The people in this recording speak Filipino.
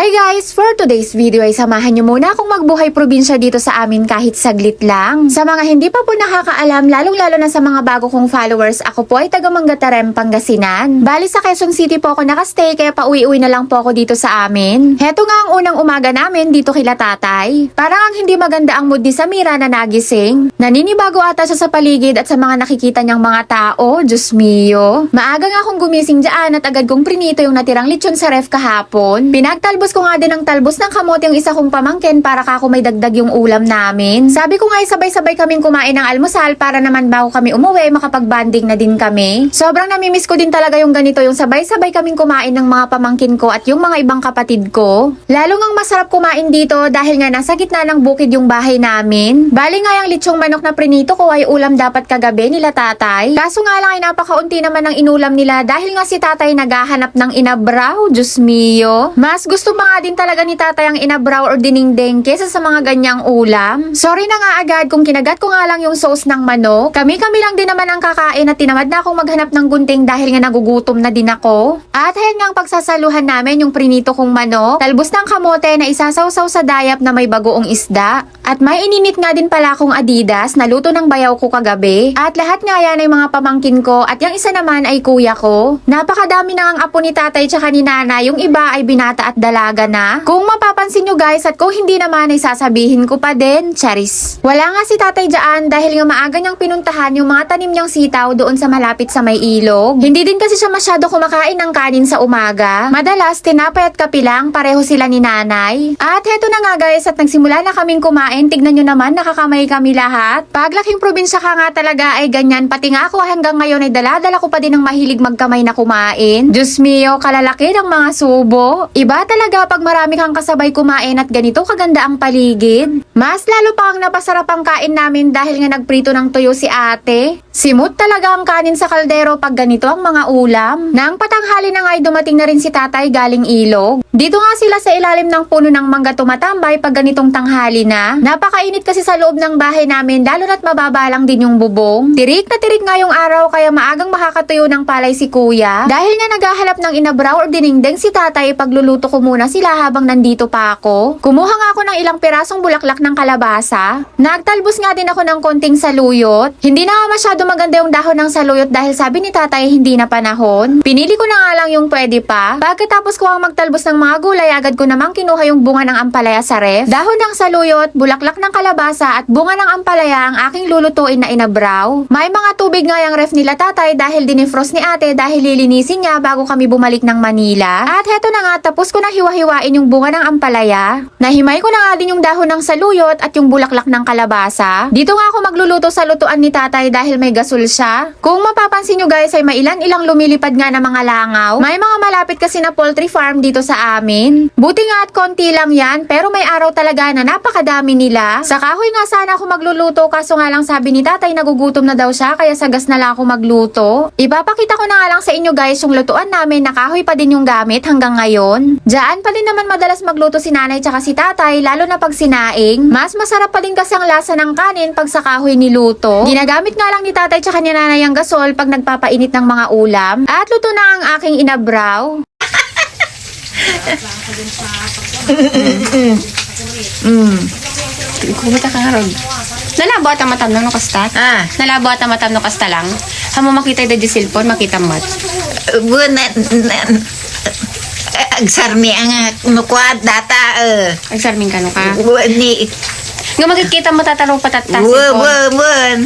Hi guys! For today's video ay samahan nyo muna akong magbuhay probinsya dito sa amin kahit saglit lang. Sa mga hindi pa po nakakaalam, lalong-lalo na sa mga bago kong followers, ako po ay taga Mangatarem, Pangasinan. Bali sa Quezon City po ako nakastay kaya pauwi-uwi na lang po ako dito sa amin. Heto nga ang unang umaga namin dito kila tatay. Parang ang hindi maganda ang mood ni Samira na nagising. Naninibago ata siya sa paligid at sa mga nakikita niyang mga tao. Diyos mio. Maaga nga akong gumising dyan at agad kong prinito yung natirang lechon sa ref kahapon. Talbos ko nga din ng talbos ng kamote yung isa kong pamangkin para kako may dagdag yung ulam namin. Sabi ko nga sabay-sabay kaming kumain ng almusal para naman bago kami umuwi makapag-banding na din kami. Sobrang namimiss ko din talaga yung ganito, yung sabay-sabay kaming kumain ng mga pamangkin ko at yung mga ibang kapatid ko. Lalo ngang masarap kumain dito dahil nga nasa gitna ng bukid yung bahay namin. Bali nga yung lechong manok na prinito ko ay ulam dapat kagabi nila tatay. Kaso nga lang ay napakaunti naman ng inulam nila dahil nga si tatay naghahanap ng inabraw. Diyos mio. Mas gusto pa nga din talaga ni tatay ang inabraw or dinengdeng kesa sa mga ganyang ulam. Sorry na nga agad kung kinagat ko nga lang yung sauce ng manok. Kami-kami lang din naman ang kakain at tinamad na akong maghanap ng gunting dahil nga nagugutom na din ako. At ayan nga ang pagsasaluhan namin yung prinito kong manok. Talbos ng kamote na isasawsaw sa dayap na may bagoong isda. At may ininit nga din pala akong Adidas na luto ng bayaw ko kagabi. At lahat nga yan ay mga pamangkin ko at yung isa naman ay kuya ko. Napakadami na ang apo ni tatay tsaka ni nanay. Yung iba ay binata at dalaga na. Kung mapapansin nyo guys at kung hindi naman ay sasabihin ko pa din, charis. Wala nga si tatay dyan dahil nga maaga niyang pinuntahan yung mga tanim niyang sitaw doon sa malapit sa may ilog. Hindi din kasi siya masyado kumakain ng kanin sa umaga. Madalas tinapay at kape lang, pareho sila ni nanay. At heto na nga guys at nagsimula na kaming kumain. Tignan nyo naman nakakamay kami lahat. Paglaking probinsya ka nga talaga ay ganyan. Pati nga ako hanggang ngayon ay dala-dala ko pa din ng mahilig magkamay na kumain. Diyos mio, kalalaki ng mga subo. Iba talaga pag marami kang kasabay kumain at ganito kaganda ang paligid. Mas lalo pa ang napasarap ang kain namin dahil nga nagprito ng tuyo si ate. Simut talaga ang kanin sa kaldero pag ganito ang mga ulam. Nang patanghali na nga ay dumating na rin si tatay galing ilog. Dito nga sila sa ilalim ng puno ng mangga tumatambay pag ganitong tanghali na. Napakainit kasi sa loob ng bahay namin lalo na't mababa lang din yung bubong. Tirik na tirik nga yung araw kaya maagang makakatuyo ng palay si kuya. Dahil nga naghahanap ng inabraw or dinengdeng si tatay pagluluto ko muna sila habang nandito pa ako. Kumuha nga ako ng ilang pirasong bulaklak ng kalabasa. Nagtalbos nga din ako ng konting saluyot. Hindi na nga masyado maganda yung dahon ng saluyot dahil sabi ni tatay hindi na panahon. Pinili ko na nga lang yung pwede pa. Pagkatapos ko ang magtalbos ng mga gulay, agad ko namang kinuha yung bunga ng ampalaya sa ref. Dahon ng saluyot, bulaklak ng kalabasa at bunga ng ampalaya ang aking lulutuin na inabraw. May mga tubig nga yung ref nila tatay dahil dinifrost ni ate dahil lilinisin niya bago kami bumalik ng Manila. At heto na nga, tapos ko na hiwa-hiwain yung bunga ng ampalaya. Nahimay ko na nga din yung dahon ng saluyot at yung bulaklak ng kalabasa. Dito nga ako magluluto sa lutuan ni tatay dahil may gasol siya. Kung mapapansin nyo guys ay may ilan-ilang lumilipad nga na mga langaw. May mga malapit kasi na poultry farm dito sa amin. Buti nga at konti lang yan pero may araw talaga na napakadami nila. Sa kahoy nga sana ako magluluto kaso nga lang sabi ni tatay nagugutom na daw siya kaya sa gas na lang ako magluto. Ipapakita ko na nga lang sa inyo guys yung lutuan namin na kahoy pa din yung gamit hanggang ngayon. Diyan pa din naman madalas magluto si nanay tsaka si tatay lalo na pag sinaing. Mas masarap pa din kasi ang lasa ng kanin pag sa kahoy niluto. Ginagamit nga lang ni tatay tsaka ni nanay ang gasol pag nagpapainit ng mga ulam. At luto na ang aking inabraw. Kumita ka nga ron. Nalabo at matam no kasta? Nalabo at matam no kasta lang? Hamo makita yung cellphone, makita mat. Agsarmi ang nukwad data Agsarming ka no ka? ni Nga makikita mo tataro patatas. wen